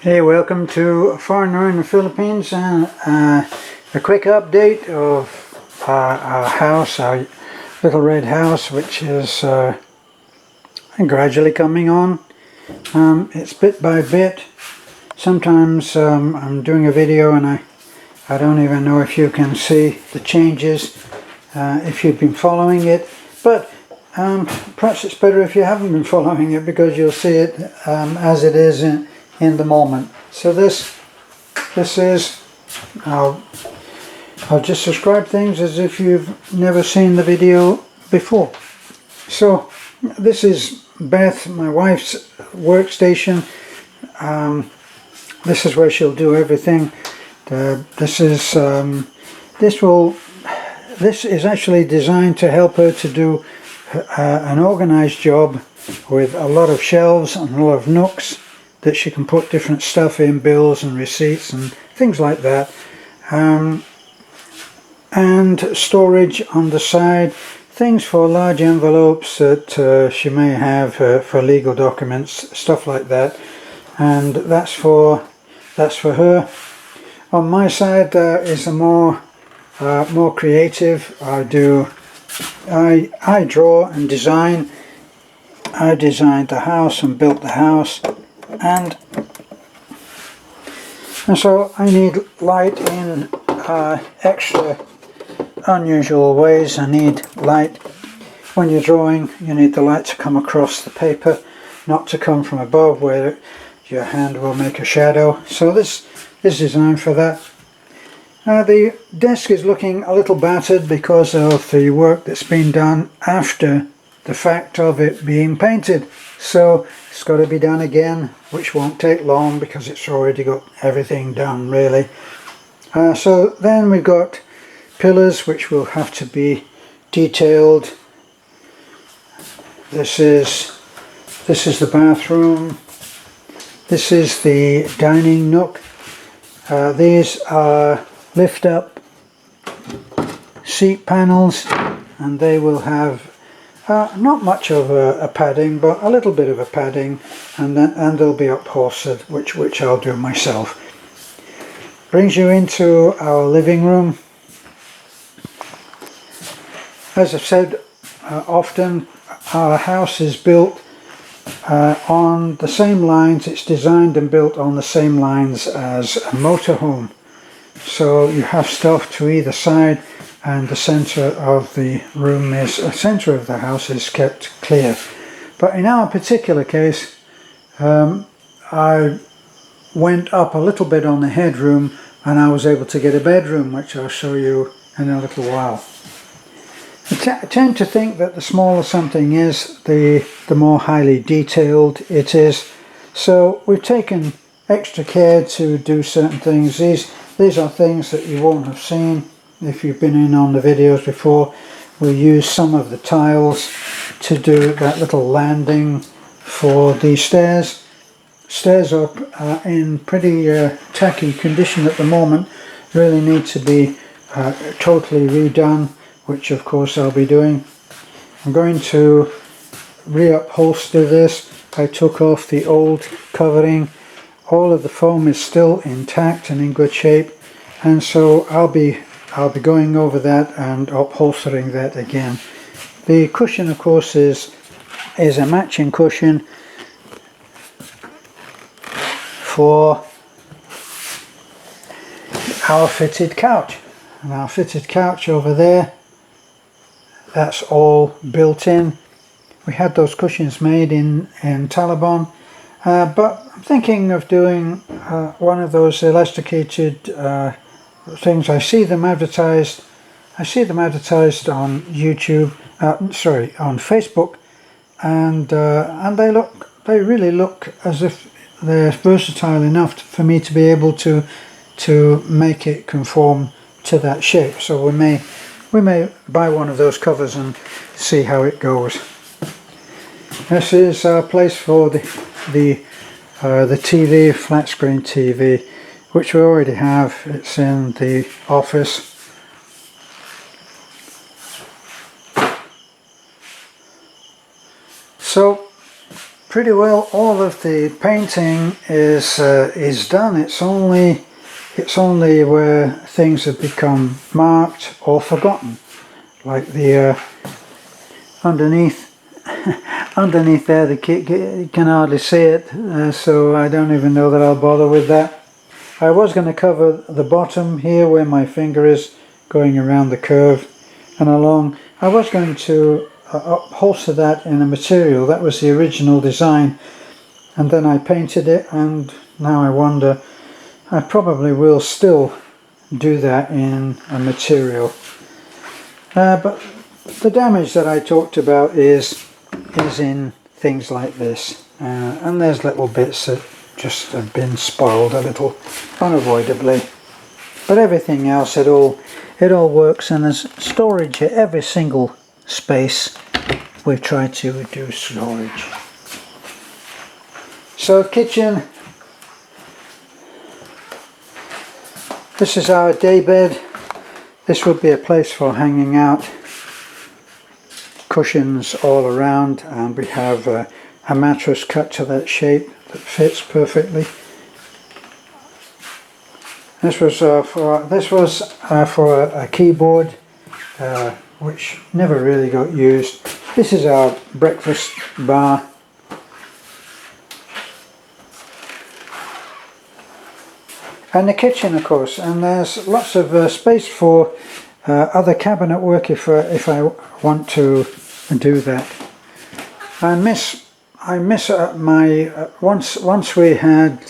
Hey, welcome to Foreigner in the Philippines, and a quick update of our house, our little red house, which is gradually coming on. It's bit by bit. Sometimes I'm doing a video and I don't even know if you can see the changes if you've been following it, but perhaps it's better if you haven't been following it, because you'll see it as it is in the moment. So this is, I'll just describe things as if you've never seen the video before. So this is Beth, my wife's workstation. This is where she'll do everything. This is actually designed to help her to do an organized job with a lot of shelves and a lot of nooks that she can put different stuff in, bills and receipts and things like that, and storage on the side, things for large envelopes that she may have for legal documents, stuff like that. And that's for her. On my side is a more creative. I draw and design. I designed the house and built the house, and so I need light in extra unusual ways. I need light when you're drawing. You need the light to come across the paper, not to come from above where your hand will make a shadow. So this is designed for that. The desk is looking a little battered because of the work that's been done after the fact of it being painted. So it's got to be done again, which won't take long because it's already got everything done really. So then we've got pillars which will have to be detailed. This is the bathroom. This is the dining nook. These are lift up seat panels, and they will have not much of a padding, but a little bit of a padding, and they'll be upholstered, which I'll do myself. Brings you into our living room. As I've said often, our house is built on the same lines. It's designed and built on the same lines as a motorhome. So you have stuff to either side, and the centre of the room centre of the house is kept clear. But in our particular case, I went up a little bit on the headroom, and I was able to get a bedroom, which I'll show you in a little while. I tend to think that the smaller something is, the more highly detailed it is. So we've taken extra care to do certain things. These are things that you won't have seen if you've been in on the videos before. We use some of the tiles to do that little landing for the stairs. Stairs are in pretty tacky condition at the moment, really need to be totally redone, which of course I'll be doing. I'm going to reupholster this. I took off the old covering. All of the foam is still intact and in good shape, and so I'll be going over that and upholstering that again. The cushion, of course, is a matching cushion for our fitted couch. And our fitted couch over there, that's all built in. We had those cushions made in Taliban, but I'm thinking of doing one of those elasticated things. I see them advertised on YouTube, on Facebook, and they really look as if they're versatile enough for me to be able to make it conform to that shape. So we may buy one of those covers and see how it goes. This is a place for the TV, flat screen TV, which we already have. It's in the office. So pretty well all of the painting is done. It's only where things have become marked or forgotten, like the underneath underneath there. You can hardly see it, so I don't even know that I'll bother with that. I was going to cover the bottom here where my finger is going around the curve and along. I was going to upholster that in a material that was the original design, and then I painted it, and now I wonder, I probably will still do that in a material. But the damage that I talked about is in things like this, and there's little bits that just have been spoiled a little unavoidably, but everything else, it all works, and there's storage at every single space. We've tried to do storage. So kitchen, this is our day bed. This would be a place for hanging out. Cushions all around, and we have a mattress cut to that shape that fits perfectly. This was for a keyboard, which never really got used. This is our breakfast bar. And the kitchen, of course, and there's lots of space for other cabinet work if I want to do that. I miss my once we had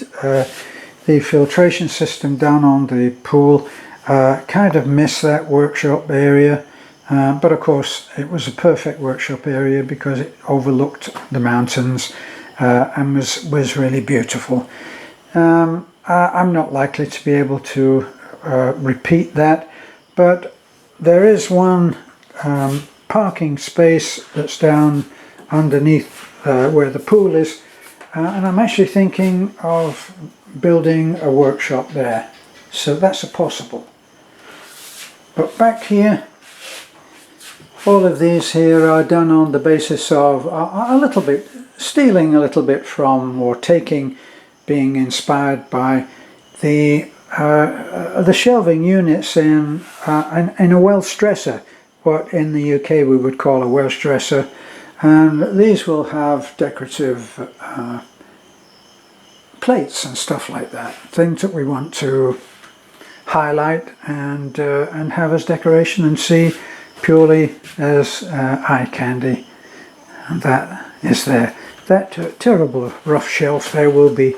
the filtration system down on the pool. Kind of miss that workshop area, but of course it was a perfect workshop area because it overlooked the mountains and was really beautiful. I'm not likely to be able to repeat that, but there is one parking space that's down underneath where the pool is, and I'm actually thinking of building a workshop there, so that's a possible. But back here, all of these here are done on the basis of a little bit, stealing a little bit from, or being inspired by the shelving units in a Welsh dresser, what in the UK we would call a Welsh dresser, and these will have decorative plates and stuff like that, things that we want to highlight and have as decoration and see purely as eye candy. And that is there. That terrible rough shelf there will be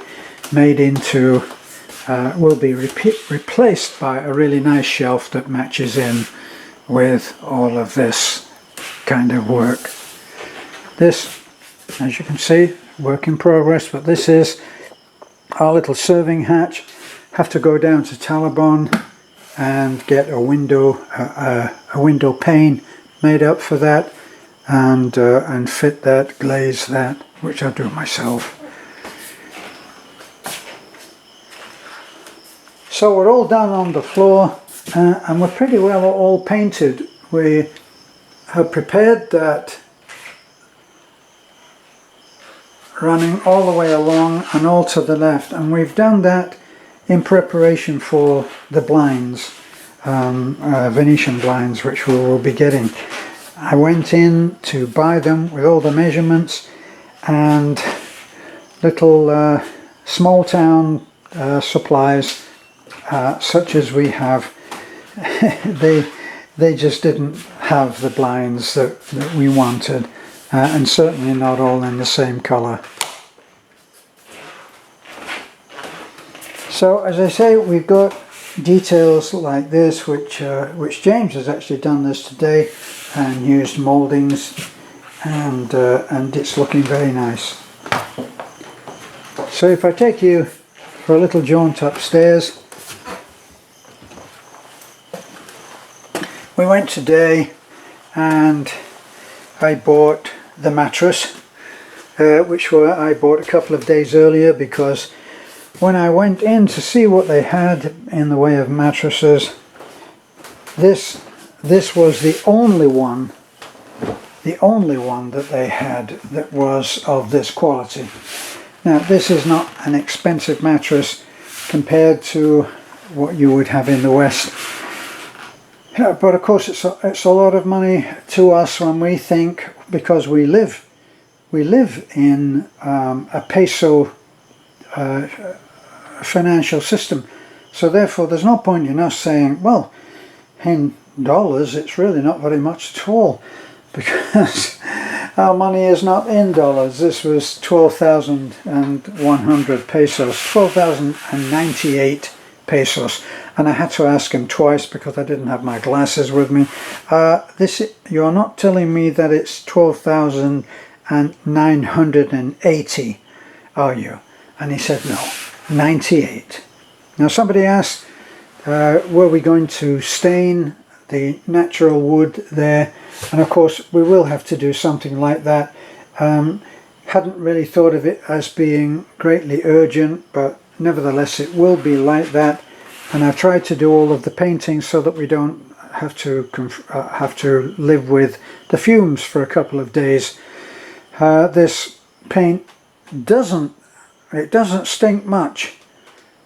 made into, will be replaced by a really nice shelf that matches in with all of this kind of work. This, as you can see, work in progress, but this is our little serving hatch. Have to go down to Talabon and get a window pane made up for that, and fit that, glaze that, which I'll do myself. So we're all done on the floor, and we're pretty well all painted. We have prepared that running all the way along and all to the left, and we've done that in preparation for the blinds, Venetian blinds, which we will be getting. I went in to buy them with all the measurements, and little small town supplies such as we have, they just didn't have the blinds that we wanted, and certainly not all in the same colour. So as I say, we've got details like this, which James has actually done this today and used mouldings, and it's looking very nice. So if I take you for a little jaunt upstairs, we went today and I bought the mattress, which I bought a couple of days earlier, because when I went in to see what they had in the way of mattresses, this was the only one the only one that they had that was of this quality. Now this is not an expensive mattress compared to what you would have in the West. Yeah, but of course it's a lot of money to us when we think, because we live in a peso financial system. So therefore there's no point in us saying, well, in dollars it's really not very much at all, because our money is not in dollars. This was 12,100 pesos, 12,098 pesos, and I had to ask him twice because I didn't have my glasses with me. You're not telling me that it's 12,980, are you? And he said no, 98. Now somebody asked, were we going to stain the natural wood there? And of course we will have to do something like that. Hadn't really thought of it as being greatly urgent, but nevertheless it will be like that. And I've tried to do all of the painting so that we don't have to live with the fumes for a couple of days. This paint doesn't stink much,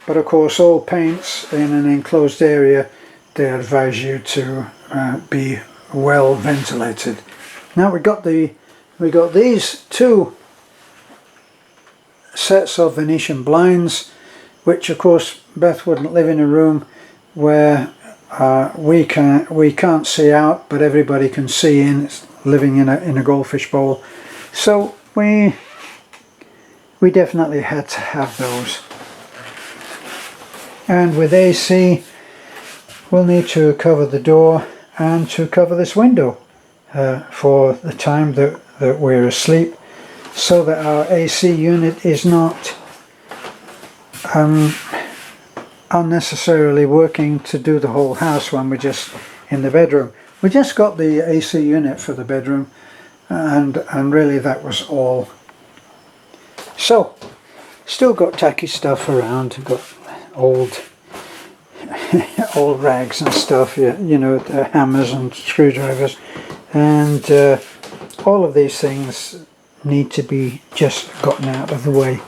but of course all paints in an enclosed area, they advise you to be well ventilated. Now we got these two sets of Venetian blinds, which of course Beth wouldn't live in a room where we can't see out, but everybody can see in. It's living in a goldfish bowl. So we definitely had to have those. And with AC, we'll need to cover the door and to cover this window for the time that we're asleep, so that our AC unit is not unnecessarily working to do the whole house when we're just in the bedroom. We just got the AC unit for the bedroom, and really that was all. So still got tacky stuff around. We've got old rags and stuff, you know, hammers and screwdrivers, and all of these things need to be just gotten out of the way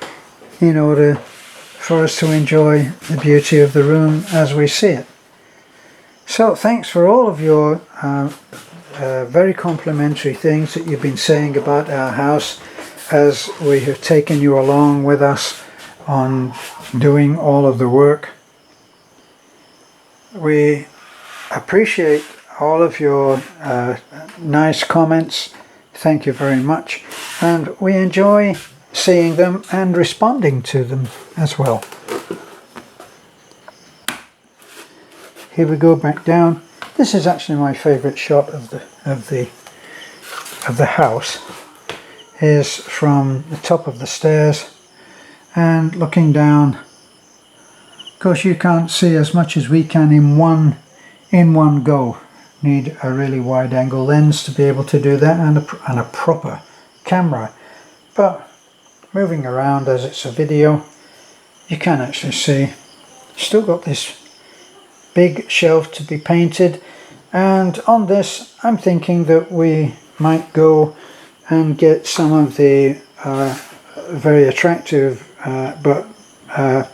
in order for us to enjoy the beauty of the room as we see it. So thanks for all of your very complimentary things that you've been saying about our house as we have taken you along with us on doing all of the work. We appreciate all of your nice comments. Thank you very much, and we enjoy seeing them and responding to them as well. Here we go back down. This is actually my favorite shot of the house. Is from the top of the stairs and looking down. Of course you can't see as much as we can in one go. Need a really wide angle lens to be able to do that, and a proper camera. But moving around as it's a video, you can actually see. Still got this big shelf to be painted, and on this I'm thinking that we might go and get some of the very attractive but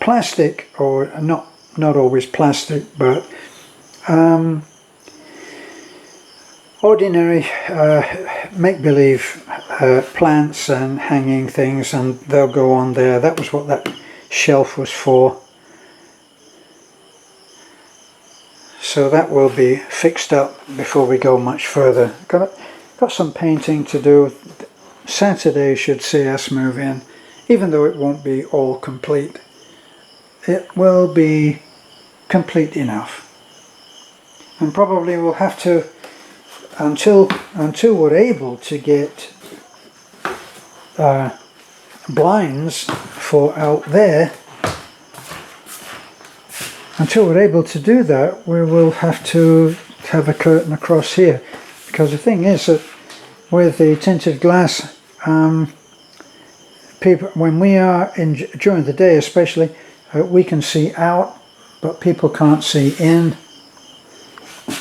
plastic, or not always plastic, but ordinary make-believe plants and hanging things, and they'll go on there. That was what that shelf was for. So that will be fixed up before we go much further. Got some painting to do. Saturday should see us move in, even though it won't be all complete. It will be complete enough, and probably we'll have to, until we're able to get blinds for out there, until we're able to do that, we will have to have a curtain across here, because the thing is that with the tinted glass, people, when we are during the day especially, we can see out, but people can't see in.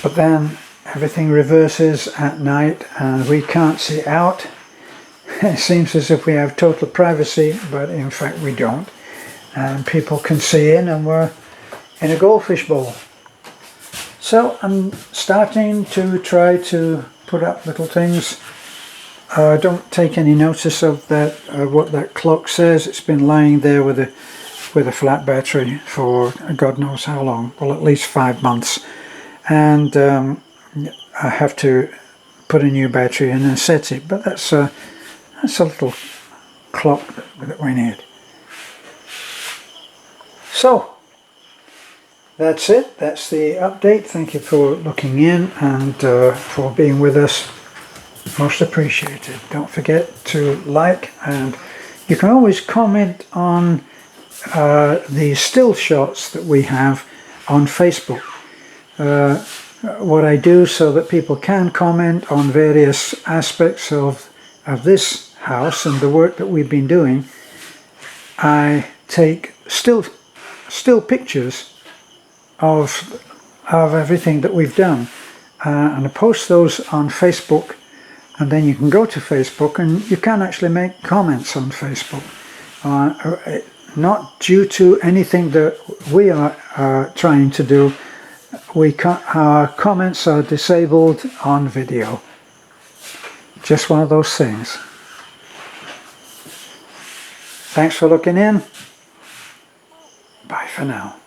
But then everything reverses at night and we can't see out. It seems as if we have total privacy, but in fact we don't. And people can see in, and we're in a goldfish bowl. So I'm starting to try to put up little things. Don't take any notice of that, what that clock says. It's been lying there with a flat battery for God knows how long. Well, at least 5 months. And I have to put a new battery in and set it. But that's a little clock that we need. So that's it. That's the update. Thank you for looking in and for being with us. Most appreciated. Don't forget to like, and you can always comment on the still shots that we have on Facebook. What I do so that people can comment on various aspects of this house and the work that we've been doing, I take still pictures of everything that we've done, and I post those on Facebook. And then you can go to Facebook and you can actually make comments on Facebook. Not due to anything that we are trying to do. Our comments are disabled on video. Just one of those things. Thanks for looking in. Bye for now.